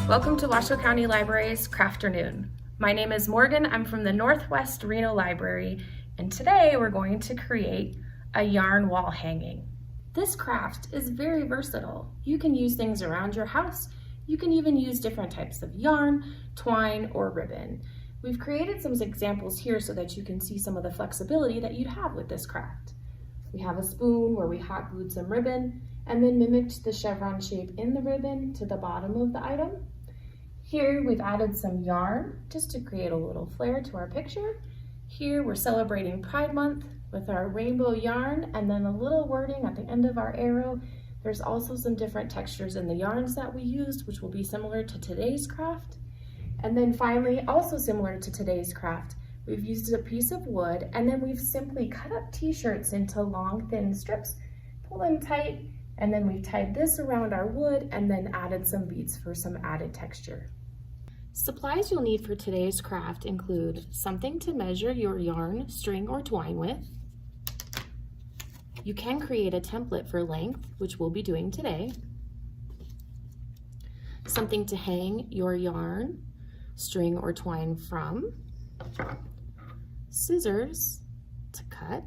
Welcome to Washoe County Library's Crafternoon. My name is Morgan. I'm from the Northwest Reno Library, and today we're going to create a yarn wall hanging. This craft is very versatile. You can use things around your house. You can even use different types of yarn, twine, or ribbon. We've created some examples here so that you can see some of the flexibility that you'd have with this craft. We have a spoon where we hot glued some ribbon and then mimicked the chevron shape in the ribbon to the bottom of the item. Here we've added some yarn just to create a little flair to our picture. Here we're celebrating Pride Month with our rainbow yarn and then a little wording at the end of our arrow. There's also some different textures in the yarns that we used, which will be similar to today's craft. And then finally, also similar to today's craft, we've used a piece of wood and then we've simply cut up t-shirts into long, thin strips, pull them tight, and then we've tied this around our wood and then added some beads for some added texture. Supplies you'll need for today's craft include something to measure your yarn, string, or twine with. You can create a template for length, which we'll be doing today. Something to hang your yarn, string, or twine from. Scissors to cut.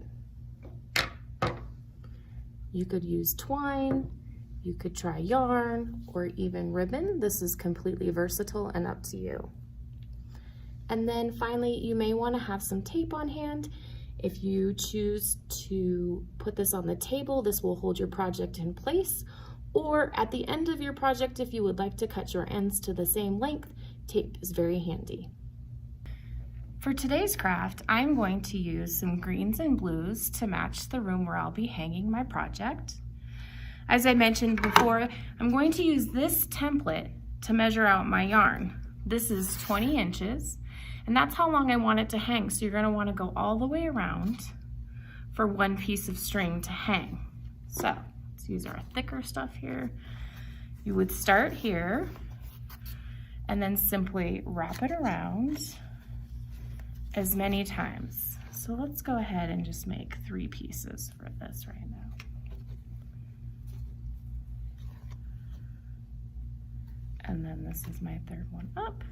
You could use twine, you could try yarn, or even ribbon. This is completely versatile and up to you. And then finally, you may want to have some tape on hand. If you choose to put this on the table, this will hold your project in place. Or at the end of your project, if you would like to cut your ends to the same length, tape is very handy. For today's craft, I'm going to use some greens and blues to match the room where I'll be hanging my project. As I mentioned before, I'm going to use this template to measure out my yarn. This is 20 inches, and that's how long I want it to hang. So you're going to want to go all the way around for one piece of string to hang. So let's use our thicker stuff here. You would start here and then simply wrap it around as many times. So let's go ahead and just make 3 pieces for this right now. And then this is my third one up.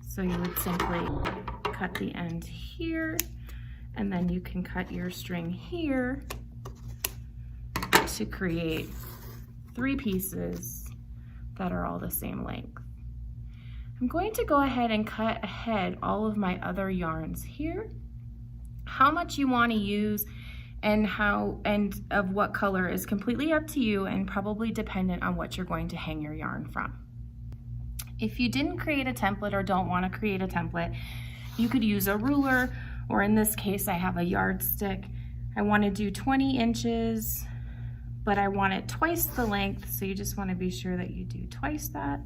So you would simply cut the end here, and then you can cut your string here to create 3 pieces that are all the same length. I'm going to go ahead and cut ahead all of my other yarns here. How much you want to use and of what color is completely up to you and probably dependent on what you're going to hang your yarn from. If you didn't create a template or don't want to create a template, you could use a ruler, or in this case I have a yardstick. I want to do 20 inches, but I want it twice the length, so you just want to be sure that you do twice that,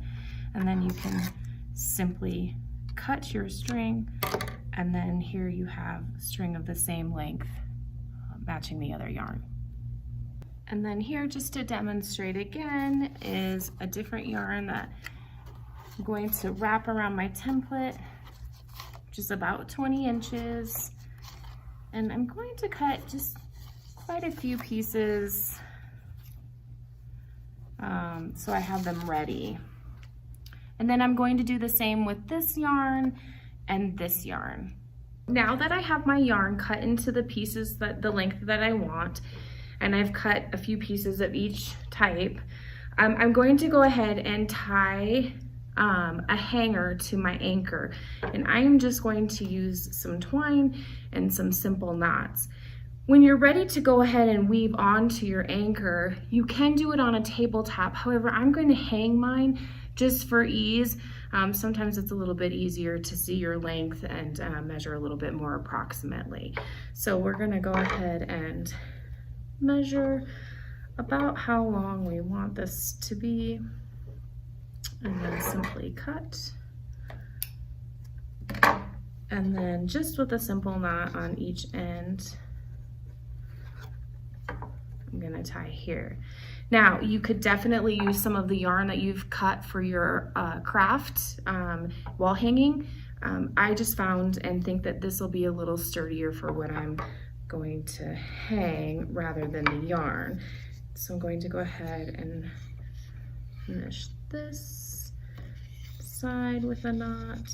and then you can simply cut your string, and then here you have string of the same length matching the other yarn. And then here, just to demonstrate again, is a different yarn that I'm going to wrap around my template, which is about 20 inches. And I'm going to cut just quite a few pieces so I have them ready. And then I'm going to do the same with this yarn and this yarn. Now that I have my yarn cut into the pieces the length that I want, and I've cut a few pieces of each type, I'm going to go ahead and tie a hanger to my anchor. And I'm just going to use some twine and some simple knots. When you're ready to go ahead and weave onto your anchor, you can do it on a tabletop. However, I'm going to hang mine just for ease. Sometimes it's a little bit easier to see your length and measure a little bit more approximately. So we're gonna go ahead and measure about how long we want this to be, and then simply cut. And then just with a simple knot on each end, I'm gonna tie here. Now, you could definitely use some of the yarn that you've cut for your craft wall hanging. I just found and think that this will be a little sturdier for what I'm going to hang rather than the yarn. So I'm going to go ahead and finish this side with a knot.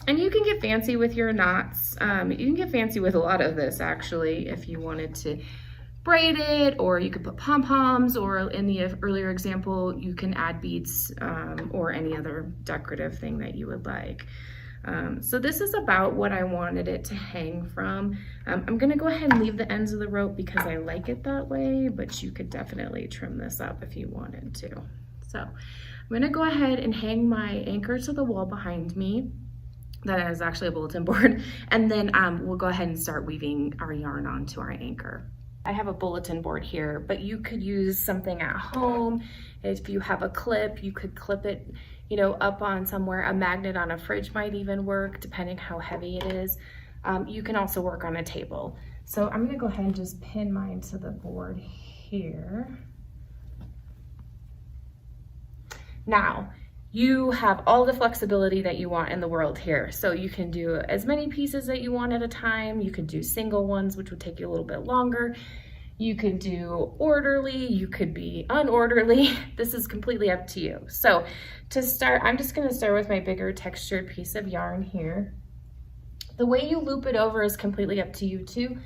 And you can get fancy with your knots. You can get fancy with a lot of this actually if you wanted to braid it, or you could put pom-poms, or in the earlier example, you can add beads or any other decorative thing that you would like. So this is about what I wanted it to hang from. I'm gonna go ahead and leave the ends of the rope because I like it that way, but you could definitely trim this up if you wanted to. So I'm gonna go ahead and hang my anchor to the wall behind me. That is actually a bulletin board. And then we'll go ahead and start weaving our yarn onto our anchor. I have a bulletin board here, but you could use something at home. If you have a clip, you could clip it, you know, up on somewhere. A magnet on a fridge might even work, depending how heavy it is. You can also work on a table. So I'm gonna go ahead and just pin mine to the board here. Now, you have all the flexibility that you want in the world here. So you can do as many pieces that you want at a time. You could do single ones, which would take you a little bit longer. You could do orderly, you could be unorderly. This is completely up to you. So to start, I'm just gonna start with my bigger textured piece of yarn here. The way you loop it over is completely up to you too.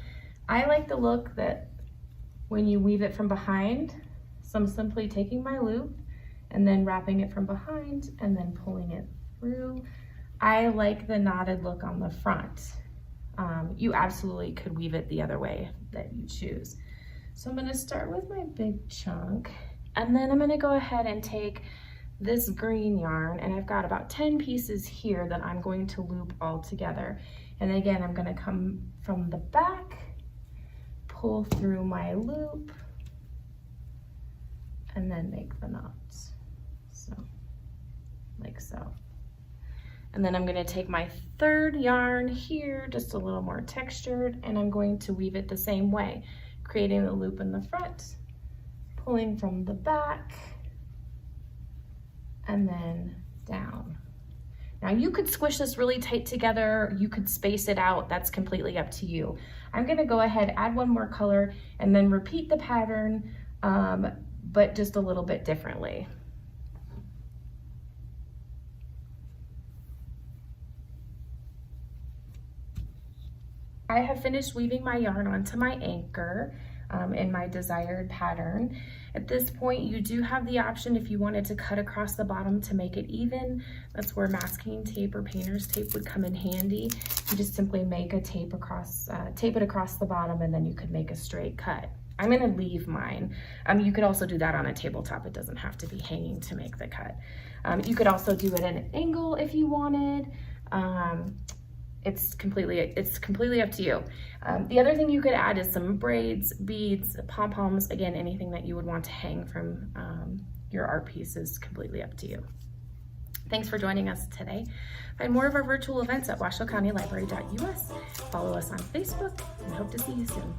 I like the look that when you weave it from behind, so I'm simply taking my loop and then wrapping it from behind and then pulling it through. I like the knotted look on the front. You absolutely could weave it the other way that you choose. So I'm gonna start with my big chunk, and then I'm gonna go ahead and take this green yarn, and I've got about 10 pieces here that I'm going to loop all together. And again, I'm gonna come from the back, pull through my loop, and then make the knots. So, like so. And then I'm gonna take my third yarn here, just a little more textured, and I'm going to weave it the same way, creating the loop in the front, pulling from the back, and then down. Now you could squish this really tight together, you could space it out, that's completely up to you. I'm gonna go ahead, add one more color, and then repeat the pattern, but just a little bit differently. I have finished weaving my yarn onto my anchor in my desired pattern. At this point, you do have the option if you wanted to cut across the bottom to make it even. That's where masking tape or painter's tape would come in handy. You just simply make a tape across, tape it across the bottom, and then you could make a straight cut. I'm gonna leave mine. You could also do that on a tabletop. It doesn't have to be hanging to make the cut. You could also do it at an angle if you wanted. It's completely up to you. The other thing you could add is some braids, beads, pom-poms, again, anything that you would want to hang from your art piece is completely up to you. Thanks for joining us today. Find more of our virtual events at washoccountylibrary.us. Follow us on Facebook, and hope to see you soon.